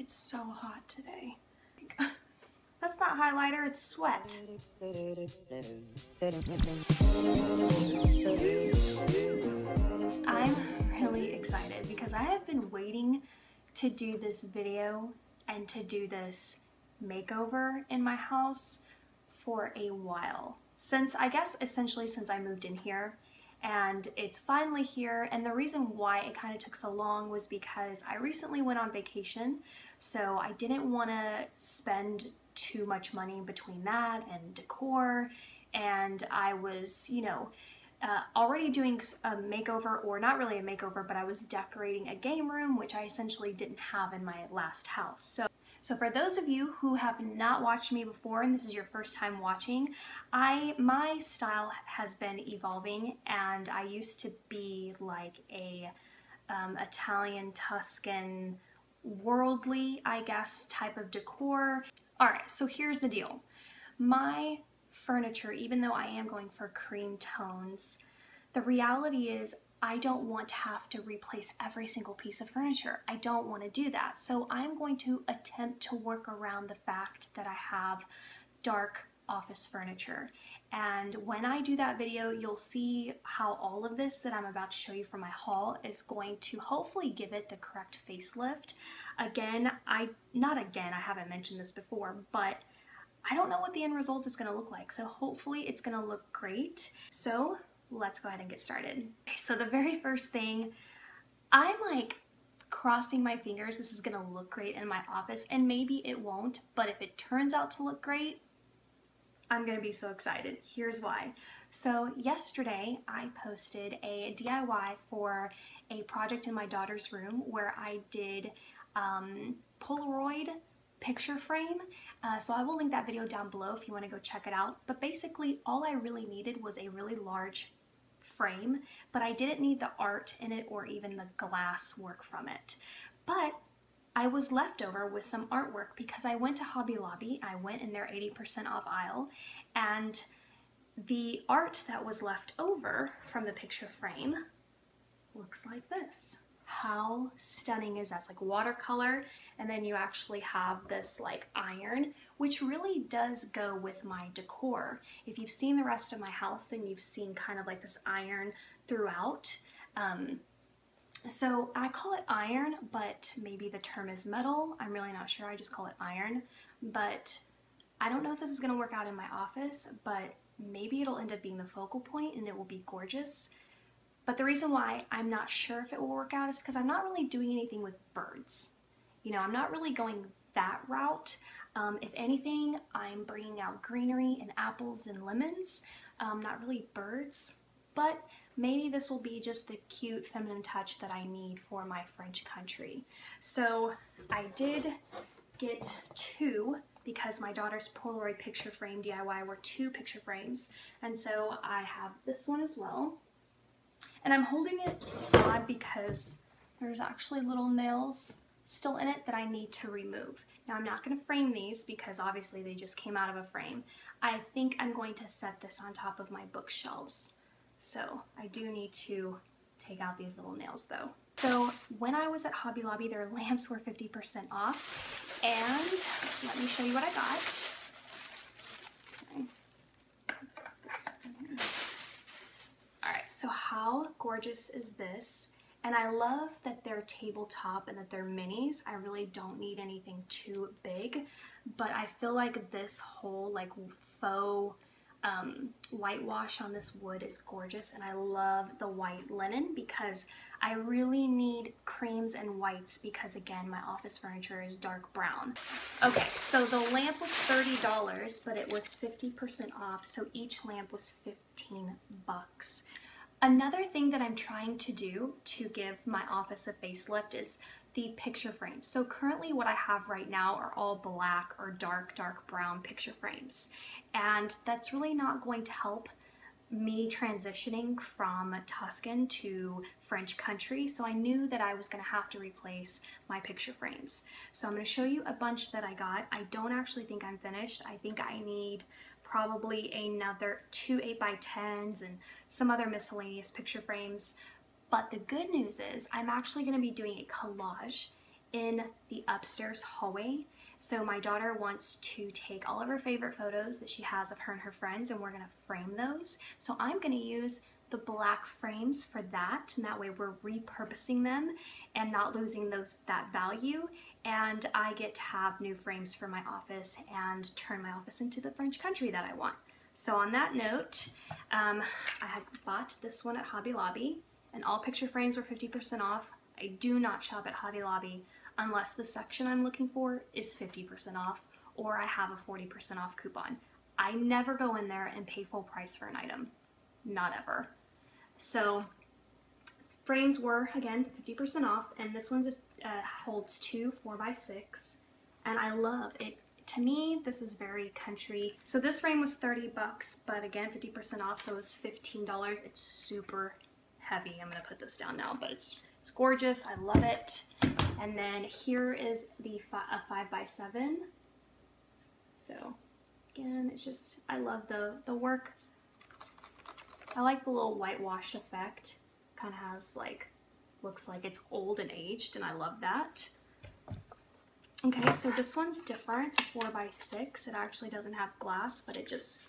It's so hot today. That's not highlighter, it's sweat. I'm really excited because I have been waiting to do this video and to do this makeover in my house for a while. Since, I guess, essentially since I moved in here, and it's finally here. And the reason why it kind of took so long was because I recently went on vacation, so I didn't want to spend too much money between that and decor, and I was, you know, already doing a makeover, or not really a makeover, but I was decorating a game room, which I essentially didn't have in my last house. So for those of you who have not watched me before and this is your first time watching, my style has been evolving, and I used to be like a Italian, Tuscan, worldly, I guess, type of decor. Alright, so here's the deal. My furniture, even though I am going for cream tones, the reality is I don't want to have to replace every single piece of furniture. I don't want to do that. So I'm going to attempt to work around the fact that I have dark office furniture. And when I do that video, you'll see how all of this that I'm about to show you from my haul is going to hopefully give it the correct facelift. Again, I haven't mentioned this before, but I don't know what the end result is going to look like. So hopefully it's going to look great. So let's go ahead and get started. Okay, so the very first thing, I'm like crossing my fingers this is gonna look great in my office, and maybe it won't, but if it turns out to look great, I'm gonna be so excited. Here's why. So yesterday I posted a DIY for a project in my daughter's room where I did Polaroid picture frame. So I will link that video down below if you want to go check it out. But basically all I really needed was a really large frame, but I didn't need the art in it or even the glass work from it. But I was left over with some artwork because I went to Hobby Lobby. I went in their 80% off aisle, and the art that was left over from the picture frame looks like this. How stunning is that? It's like watercolor, and then you actually have this like iron, which really does go with my decor. If you've seen the rest of my house, then you've seen kind of like this iron throughout. So I call it iron, but maybe the term is metal. I'm really not sure. I just call it iron. But I don't know if this is going to work out in my office, but maybe it'll end up being the focal point and it will be gorgeous. But the reason why I'm not sure if it will work out is because I'm not really doing anything with birds. You know, I'm not really going that route. If anything, I'm bringing out greenery and apples and lemons, not really birds. But maybe this will be just the cute feminine touch that I need for my French country. So I did get two, because my daughter's Polaroid picture frame DIY were 2 picture frames. And so I have this one as well. And I'm holding it odd because there's actually little nails still in it that I need to remove. Now I'm not going to frame these because obviously they just came out of a frame. I think I'm going to set this on top of my bookshelves. So I do need to take out these little nails though. So when I was at Hobby Lobby, their lamps were 50% off. And let me show you what I got. Alright, so how gorgeous is this? And I love that they're tabletop and that they're minis. I really don't need anything too big, but I feel like this whole like faux whitewash on this wood is gorgeous, and I love the white linen because I really need creams and whites because again my office furniture is dark brown. Okay, so the lamp was $30, but it was 50% off, so each lamp was 15 bucks. Another thing that I'm trying to do to give my office a facelift is the picture frames. So currently what I have right now are all black or dark brown picture frames. And that's really not going to help me transitioning from Tuscan to French country. So I knew that I was gonna have to replace my picture frames. So I'm gonna show you a bunch that I got. I don't actually think I'm finished. I think I need probably another 2 8x10s and some other miscellaneous picture frames. But the good news is I'm actually going to be doing a collage in the upstairs hallway. So my daughter wants to take all of her favorite photos that she has of her and her friends, and we're gonna frame those. So I'm gonna use the black frames for that, and that way we're repurposing them and not losing that value. And I get to have new frames for my office and turn my office into the French country that I want. So on that note, I had bought this one at Hobby Lobby, and all picture frames were 50% off. I do not shop at Hobby Lobby unless the section I'm looking for is 50% off or I have a 40% off coupon. I never go in there and pay full price for an item. Not ever. So frames were, again, 50% off, and this one holds 2 4x6, and I love it. To me, this is very country. So this frame was 30 bucks, but again, 50% off, so it was $15. It's super heavy. I'm gonna put this down now, but it's gorgeous. I love it. And then here is the 5x7. So again, it's just, I love the work. I like the little whitewash effect. Kind of has like, looks like it's old and aged, and I love that. Okay, so this one's different. It's 4x6. It actually doesn't have glass, but it just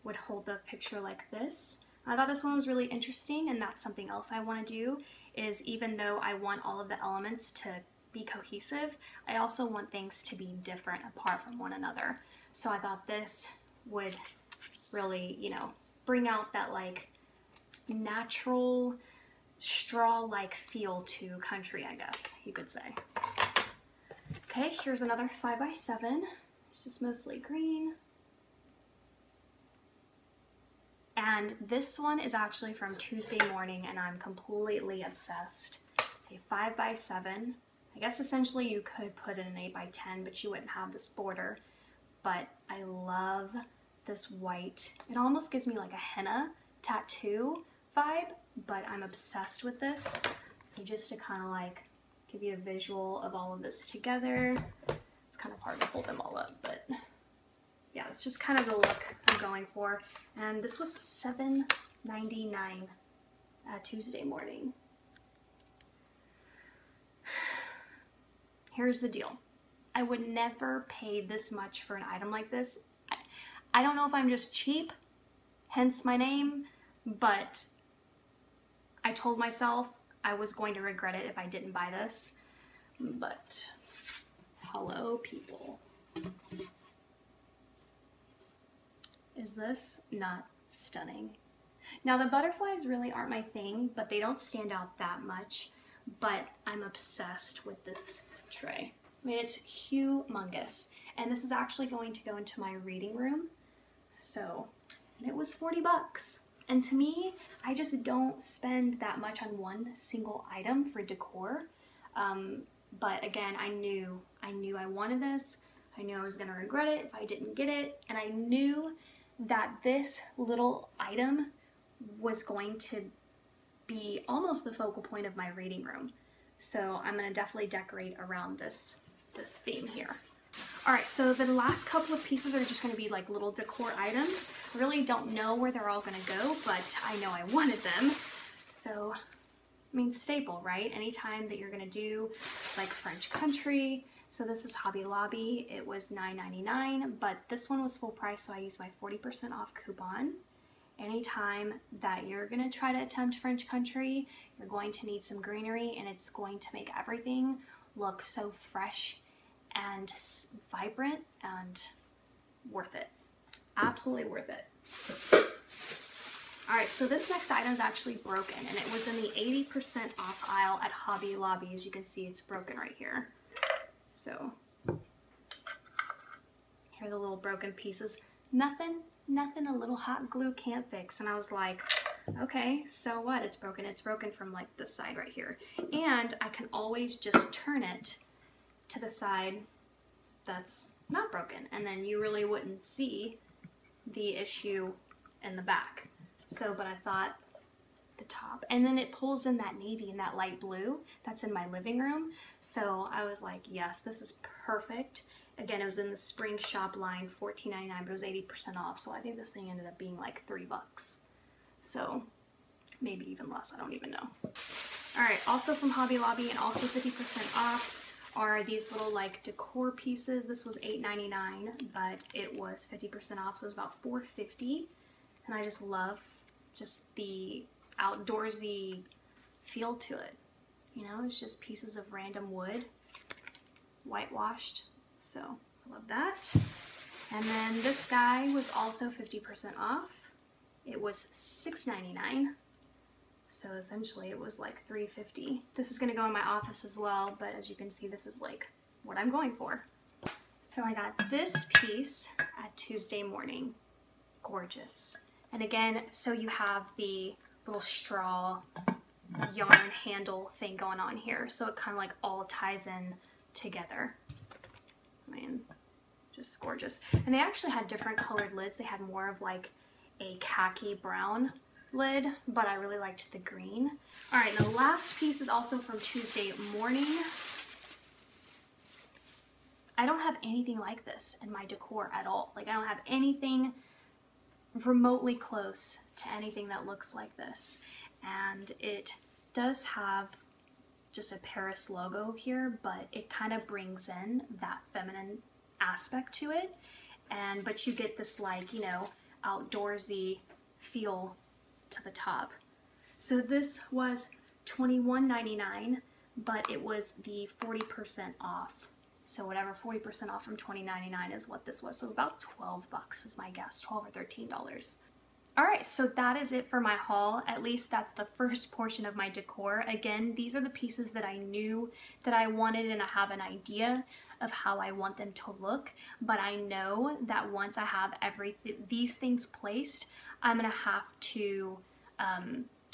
would hold the picture like this. I thought this one was really interesting, and that's something else I want to do, is even though I want all of the elements to be cohesive, I also want things to be different apart from one another. So I thought this would really, you know, bring out that like natural straw-like feel to country, I guess you could say. Okay, here's another 5x7. It's just mostly green. And this one is actually from Tuesday morning, and I'm completely obsessed. It's a 5x7. I guess essentially you could put in an 8x10, but you wouldn't have this border. But I love this white. It almost gives me like a henna tattoo vibe, but I'm obsessed with this. So just to kind of like give you a visual of all of this together. It's kind of hard to hold them all up, but yeah, it's just kind of the look I'm going for. And this was $7.99 Tuesday morning. Here's the deal. I would never pay this much for an item like this. I don't know if I'm just cheap, hence my name, but I told myself I was going to regret it if I didn't buy this. But hello, people. Is this not stunning? Now the butterflies really aren't my thing, but they don't stand out that much. But I'm obsessed with this tray. I mean, it's humongous. And this is actually going to go into my reading room. So, and it was 40 bucks. And to me, I just don't spend that much on one single item for decor. But again, I knew I wanted this. I knew I was gonna regret it if I didn't get it. And I knew that this little item was going to be almost the focal point of my reading room. So I'm gonna definitely decorate around this theme here. All right, so the last couple of pieces are just gonna be like little decor items. I really don't know where they're all gonna go, but I know I wanted them. So, I mean, staple, right? Anytime that you're gonna do like French country. So this is Hobby Lobby. It was $9.99, but this one was full price, so I used my 40% off coupon. Anytime that you're gonna try to attempt French country, you're going to need some greenery, and it's going to make everything look so fresh and vibrant and worth it. Absolutely worth it. All right, so this next item is actually broken, and it was in the 80% off aisle at Hobby Lobby. As you can see, it's broken right here. So here are the little broken pieces. Nothing a little hot glue can't fix. And I was like, okay, so what? It's broken. It's broken from like this side right here. And I can always just turn it to the side that's not broken. And then you really wouldn't see the issue in the back. So, but I thought the top, and then it pulls in that navy and that light blue that's in my living room. So I was like, yes, this is perfect. Again, it was in the spring shop line, $14.99, but it was 80% off. So I think this thing ended up being like $3. So maybe even less, I don't even know. All right, also from Hobby Lobby and also 50% off are these little like decor pieces. This was $8.99, but it was 50% off, so it was about $4.50. And I just love just the outdoorsy feel to it. You know, it's just pieces of random wood, whitewashed. So I love that. And then this guy was also 50% off. It was $6.99. So essentially it was like $3.50. This is gonna go in my office as well, but as you can see, this is like what I'm going for. So I got this piece at Tuesday morning. Gorgeous. And again, so you have the little straw yarn handle thing going on here. So it kind of like all ties in together. I mean, just gorgeous. And they actually had different colored lids. They had more of like a khaki brown lid, but I really liked the green. All right, and the last piece is also from Tuesday morning. I don't have anything like this in my decor at all. Like I don't have anything remotely close to anything that looks like this. And it does have just a Paris logo here, but it kind of brings in that feminine aspect to it. But you get this like, you know, outdoorsy feel to the top. So this was $21.99, but it was the 40% off. So whatever 40% off from $20.99 is what this was. So about 12 bucks is my guess, $12 or $13. All right, so that is it for my haul. At least that's the first portion of my decor. Again, these are the pieces that I knew that I wanted, and I have an idea of how I want them to look. But I know that once I have these things placed, I'm gonna have to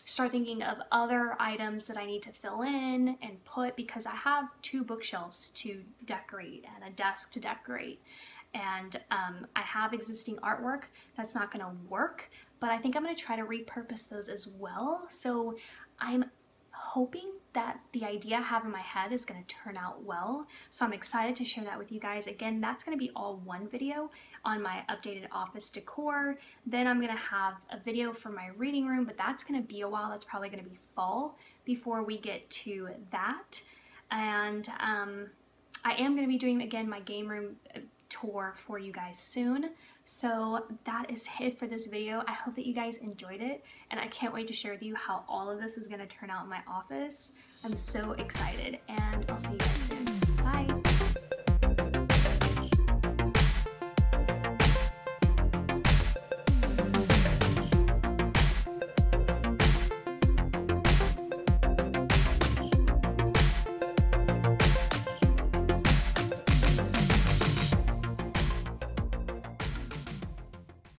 start thinking of other items that I need to fill in and put, because I have 2 bookshelves to decorate and a desk to decorate. And I have existing artwork that's not gonna work, but I think I'm gonna try to repurpose those as well. So I'm hoping that the idea I have in my head is gonna turn out well. So I'm excited to share that with you guys. Again, that's gonna be all one video on my updated office decor. Then I'm gonna have a video for my reading room, but that's gonna be a while. That's probably gonna be fall before we get to that. And I am gonna be doing, again, my game room tour for you guys soon. So that is it for this video. I hope that you guys enjoyed it, and I can't wait to share with you how all of this is going to turn out in my office. I'm so excited, and I'll see you guys soon.